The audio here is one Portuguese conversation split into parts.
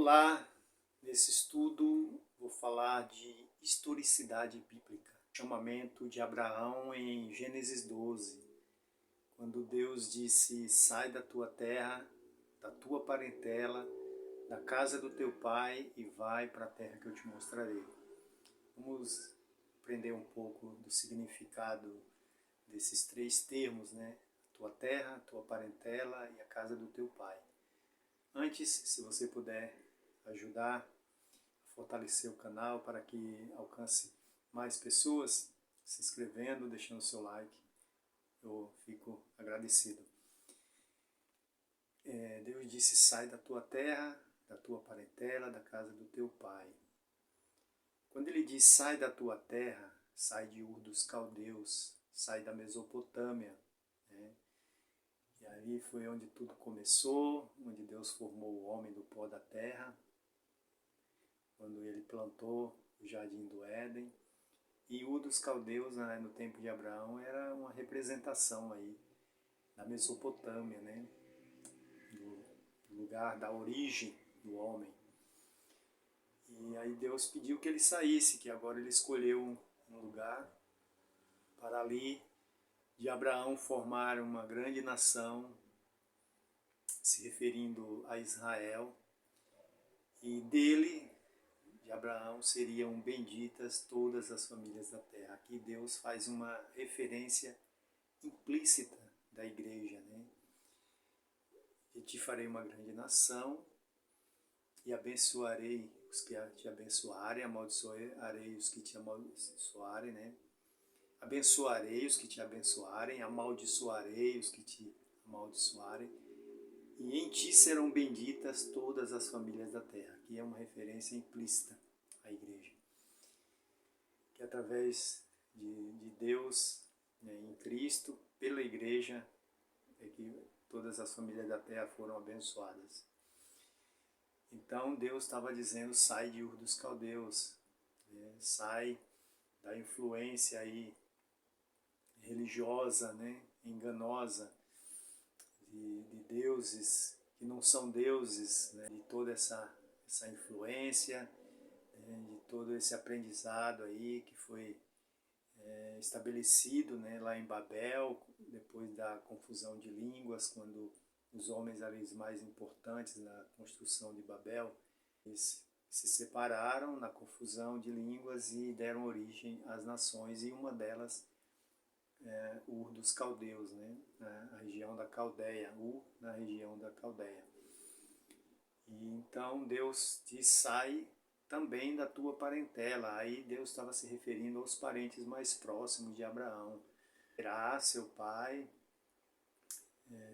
Olá, nesse estudo vou falar de historicidade bíblica, chamamento de Abraão em Gênesis 12, quando Deus disse: sai da tua terra, da tua parentela, da casa do teu pai e vai para a terra que eu te mostrarei. Vamos aprender um pouco do significado desses três termos, né? Tua terra, tua parentela e a casa do teu pai. Antes, se você puder ajudar a fortalecer o canal para que alcance mais pessoas, se inscrevendo, deixando seu like, eu fico agradecido. Deus disse: sai da tua terra, da tua parentela, da casa do teu pai. Quando ele diz sai da tua terra, sai de Ur dos Caldeus, sai da Mesopotâmia, né? E aí foi onde tudo começou, onde Deus formou o homem do pó da terra, quando ele plantou o jardim do Éden. E Ur dos Caldeus, né, no tempo de Abraão, era uma representação aí da Mesopotâmia, né, do lugar da origem do homem. E aí Deus pediu que ele saísse, que agora ele escolheu um lugar para ali de Abraão formar uma grande nação, se referindo a Israel, e dele, de Abraão, seriam benditas todas as famílias da terra. Aqui Deus faz uma referência implícita da igreja, né? E te farei uma grande nação e abençoarei os que te abençoarem, amaldiçoarei os que te amaldiçoarem, né? Abençoarei os que te abençoarem, amaldiçoarei os que te amaldiçoarem, e em ti serão benditas todas as famílias da terra. Aqui é uma referência implícita à igreja, que através de Deus, né, em Cristo, pela igreja, é que todas as famílias da terra foram abençoadas. Então Deus estava dizendo: sai de Ur dos Caldeus, né, sai da influência aí religiosa, né, enganosa, de deuses que não são deuses, né, de toda essa influência, né, de todo esse aprendizado aí que foi estabelecido, né, lá em Babel, depois da confusão de línguas, quando os homens ali mais importantes na construção de Babel, eles se separaram na confusão de línguas e deram origem às nações, e uma delas Ur dos Caldeus, né? Na região da Caldeia, Ur na região da Caldeia. E então Deus diz: sai também da tua parentela. Aí Deus estava se referindo aos parentes mais próximos de Abraão. Terá seu pai,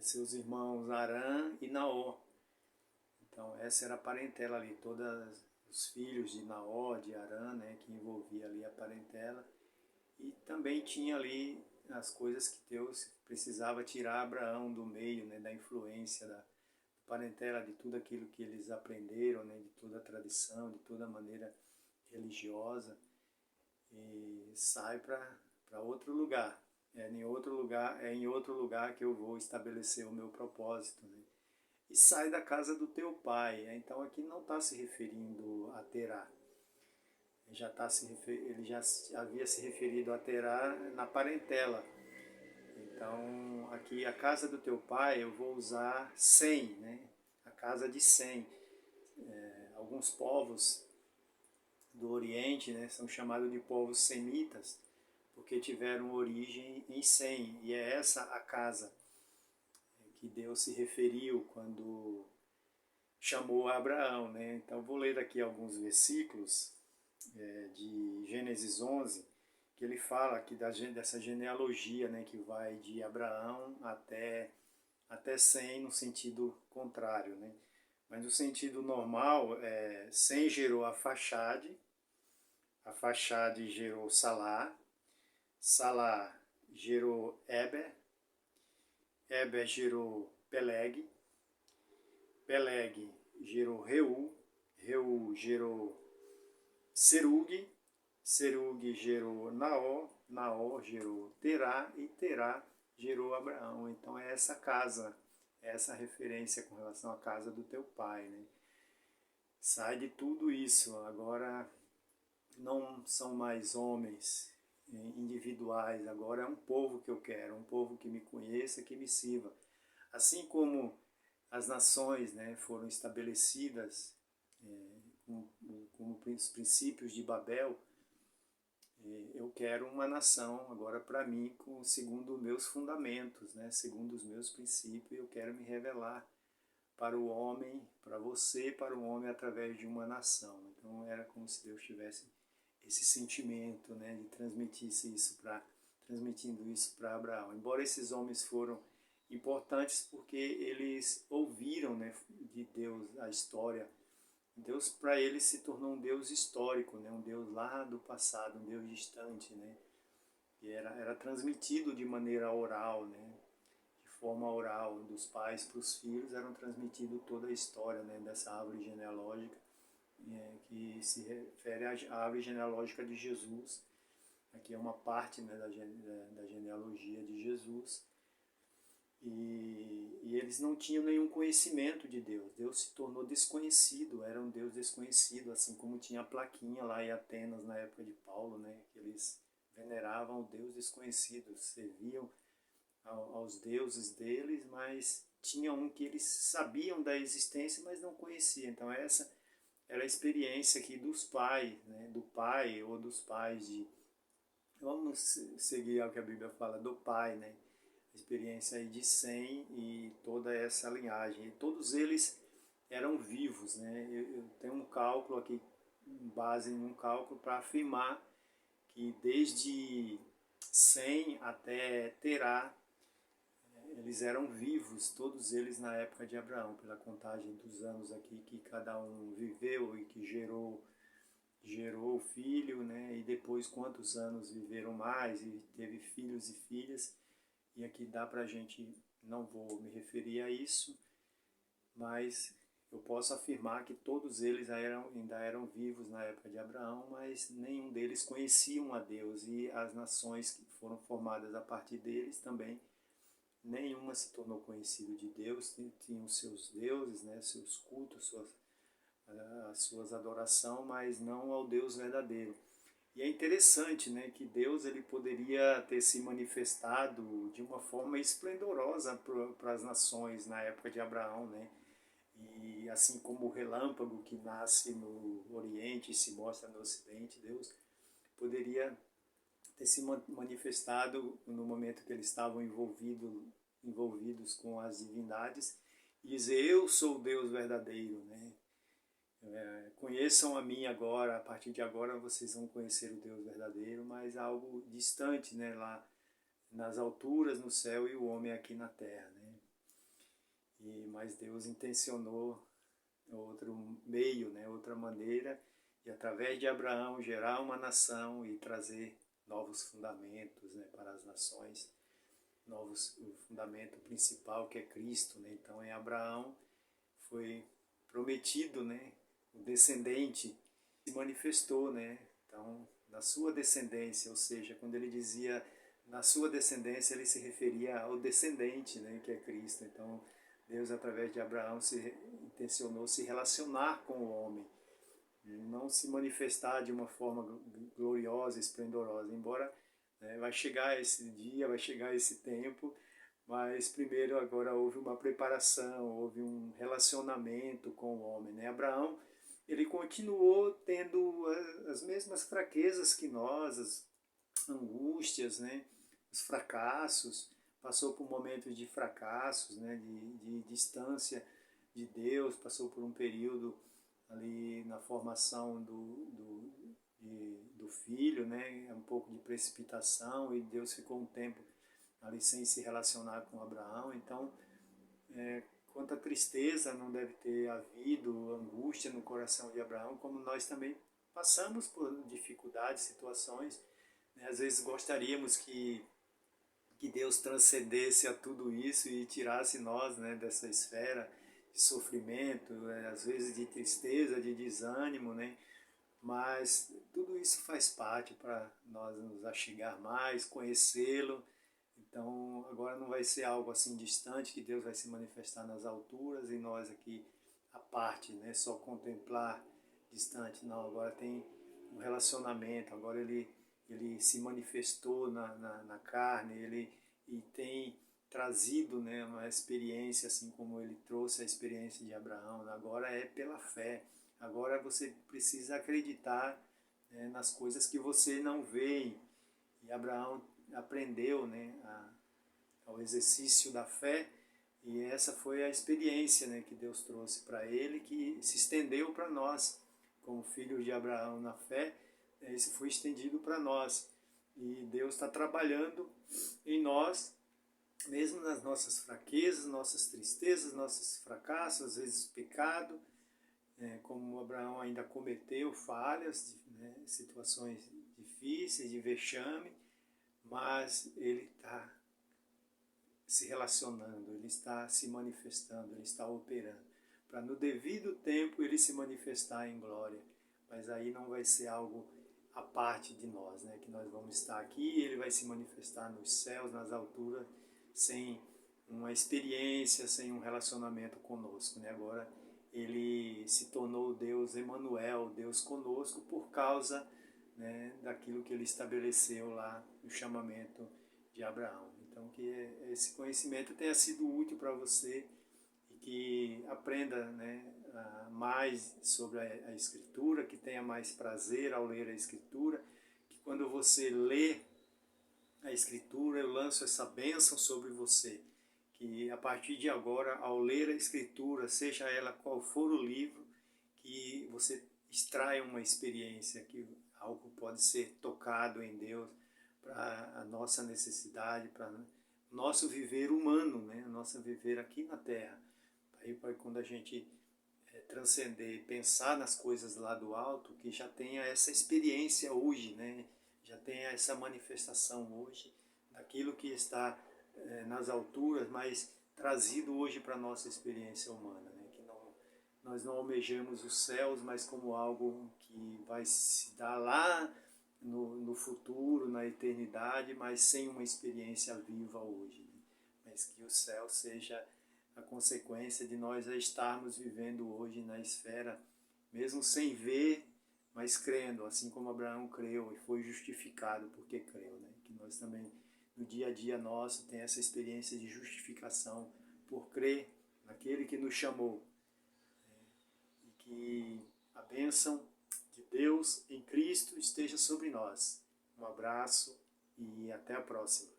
seus irmãos Arã e Naor. Então essa era a parentela ali, todos os filhos de Naor, de Arã, né, que envolvia ali a parentela. E também tinha ali as coisas que Deus precisava tirar Abraão do meio, né, da influência da parentela, de tudo aquilo que eles aprenderam, né, de toda a tradição, de toda a maneira religiosa, e sai para outro lugar. É em outro lugar que eu vou estabelecer o meu propósito, né? E sai da casa do teu pai. Então aqui não está se referindo a Terá. Ele já havia se referido a Terá na parentela. Então, aqui, a casa do teu pai, eu vou usar Sem, né? A casa de Sem. Alguns povos do Oriente, né, são chamados de povos semitas, porque tiveram origem em Sem. E é essa a casa que Deus se referiu quando chamou Abraão, né? Então, vou ler aqui alguns versículos de Gênesis 11, que ele fala aqui dessa genealogia, né, que vai de Abraão até Sem, no sentido contrário, né? Mas no sentido normal, Sem gerou a Faxade gerou Salá, Salá gerou Eber, Eber gerou Peleg, Peleg gerou Reu, Reu gerou Serug, Serug gerou Naor, Naor gerou Terá e Terá gerou Abraão. Então é essa casa, essa referência com relação à casa do teu pai, né? sai de tudo isso, agora não são mais homens individuais, agora é um povo que eu quero, um povo que me conheça, que me sirva. Assim como as nações, né, foram estabelecidas como os princípios de Babel, eu quero uma nação agora para mim, segundo os meus fundamentos, né, segundo os meus princípios, eu quero me revelar para o homem, para você, para o homem através de uma nação. Então era como se Deus tivesse esse sentimento, né, de transmitindo isso para Abraão. Embora esses homens foram importantes porque eles ouviram, né, de Deus a história. Deus para eles se tornou um Deus histórico, né, um Deus lá do passado, um Deus distante, né, e era transmitido de maneira oral, né, de forma oral, dos pais para os filhos, eram transmitido toda a história, né, dessa árvore genealógica, que se refere à árvore genealógica de Jesus. Aqui é uma parte, né, da genealogia de Jesus. E eles não tinham nenhum conhecimento de Deus. Deus se tornou desconhecido, era um Deus desconhecido, assim como tinha a plaquinha lá em Atenas na época de Paulo, né, que eles veneravam o Deus desconhecido, serviam aos deuses deles, mas tinha um que eles sabiam da existência, mas não conheciam. Então essa era a experiência aqui dos pais, né, do pai ou dos pais de... Vamos seguir o que a Bíblia fala do pai, né? A experiência aí de Sem e toda essa linhagem. E todos eles eram vivos, né? Eu tenho um cálculo aqui, base em um cálculo para afirmar que desde Sem até Terá, eles eram vivos, todos eles na época de Abraão, pela contagem dos anos aqui que cada um viveu e que gerou o filho, né? E depois quantos anos viveram mais e teve filhos e filhas. E aqui dá para a gente, não vou me referir a isso, mas eu posso afirmar que todos eles ainda eram vivos na época de Abraão, mas nenhum deles conheciam a Deus, e as nações que foram formadas a partir deles também, nenhuma se tornou conhecido de Deus, tinham seus deuses, né, seus cultos, as suas adorações, mas não ao Deus verdadeiro. E é interessante, né, que Deus ele poderia ter se manifestado de uma forma esplendorosa para as nações na época de Abraão, né? E assim como o relâmpago que nasce no Oriente e se mostra no Ocidente, Deus poderia ter se manifestado no momento que eles estavam envolvidos com as divindades e dizer: eu sou o Deus verdadeiro, né? Conheçam a mim agora, a partir de agora vocês vão conhecer o Deus verdadeiro, mas algo distante, né, lá nas alturas, no céu, e o homem aqui na terra, né? Mas Deus intencionou outro meio, né, outra maneira, e através de Abraão gerar uma nação e trazer novos fundamentos, né, para as nações, o fundamento principal que é Cristo, né? Então em Abraão foi prometido, né, o descendente se manifestou, né? Então, na sua descendência, ou seja, quando ele dizia na sua descendência, ele se referia ao descendente, né, que é Cristo. Então, Deus, através de Abraão, intencionou se relacionar com o homem, não se manifestar de uma forma gloriosa, esplendorosa, embora, né, vai chegar esse dia, vai chegar esse tempo, mas primeiro agora houve uma preparação, houve um relacionamento com o homem, né? Abraão, ele continuou tendo as mesmas fraquezas que nós, as angústias, né? Os fracassos, passou por momentos de fracassos, né? De distância de Deus, passou por um período ali na formação do filho, né? Um pouco de precipitação, e Deus ficou um tempo ali sem se relacionar com Abraão. Então, quanta tristeza não deve ter havido, angústia no coração de Abraão, como nós também passamos por dificuldades, situações, né? Às vezes gostaríamos que Deus transcendesse a tudo isso e tirasse nós, né, dessa esfera de sofrimento, às vezes de tristeza, de desânimo, né? Mas tudo isso faz parte para nós nos achegar mais, conhecê-lo. Então, agora não vai ser algo assim distante, que Deus vai se manifestar nas alturas e nós aqui à parte, né? Só contemplar distante, não, agora tem um relacionamento, agora ele se manifestou na carne, e tem trazido, né, uma experiência, assim como ele trouxe a experiência de Abraão. Agora é pela fé, agora você precisa acreditar, né, nas coisas que você não vê, e Abraão aprendeu, né, ao exercício da fé, e essa foi a experiência, né, que Deus trouxe para ele, que se estendeu para nós, como filhos de Abraão na fé. Isso foi estendido para nós. E Deus está trabalhando em nós, mesmo nas nossas fraquezas, nossas tristezas, nossos fracassos, às vezes pecado, como Abraão ainda cometeu falhas, né, situações difíceis, de vexame, mas ele está se relacionando, ele está se manifestando, ele está operando, para no devido tempo ele se manifestar em glória. Mas aí não vai ser algo à parte de nós, né? Que nós vamos estar aqui e ele vai se manifestar nos céus, nas alturas, sem uma experiência, sem um relacionamento conosco, né? Agora ele se tornou Deus Emanuel, Deus conosco, por causa, né, daquilo que ele estabeleceu lá no chamamento de Abraão. Então, que esse conhecimento tenha sido útil para você e que aprenda, né, mais sobre a Escritura, que tenha mais prazer ao ler a Escritura, que quando você lê a Escritura, eu lanço essa bênção sobre você, que a partir de agora, ao ler a Escritura, seja ela qual for o livro, que você extraia uma experiência, que algo pode ser tocado em Deus para a nossa necessidade, para o nosso viver humano, né? O nosso viver aqui na Terra. Aí, para quando a gente transcender, pensar nas coisas lá do alto, que já tenha essa experiência hoje, né? Já tenha essa manifestação hoje daquilo que está nas alturas, mas trazido hoje para a nossa experiência humana, né? Que nós não almejamos os céus, mas como algo que vai se dar lá no futuro, na eternidade, mas sem uma experiência viva hoje, né? Mas que o céu seja a consequência de nós estarmos vivendo hoje na esfera, mesmo sem ver, mas crendo, assim como Abraão creu e foi justificado porque creu, né? Que nós também, no dia a dia nosso, tem essa experiência de justificação por crer naquele que nos chamou, e que a bênção de Deus em Cristo esteja sobre nós. Um abraço e até a próxima.